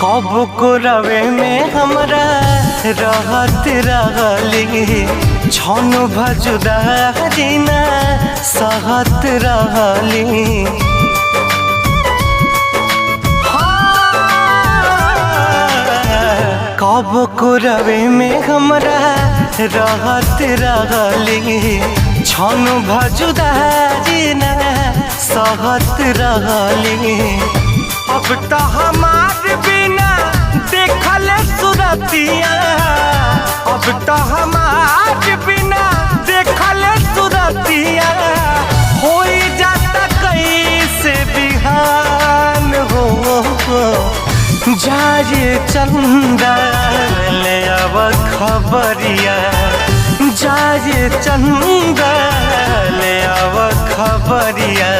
कब को रवे में हमरा रहत रहली छन भजुदारी ना सहत रहली। कब को रवे में हमरा रहत रहली छन भजुदारी ना सहत रहली। अब तो हमार बिना देखल सुरतिया, अब तो हमार बिना देखल सुरतिया हो जाता कैसे बिहान हो। जाए चंदा ले अब खबरिया, जाए चंदा ले अब खबरिया।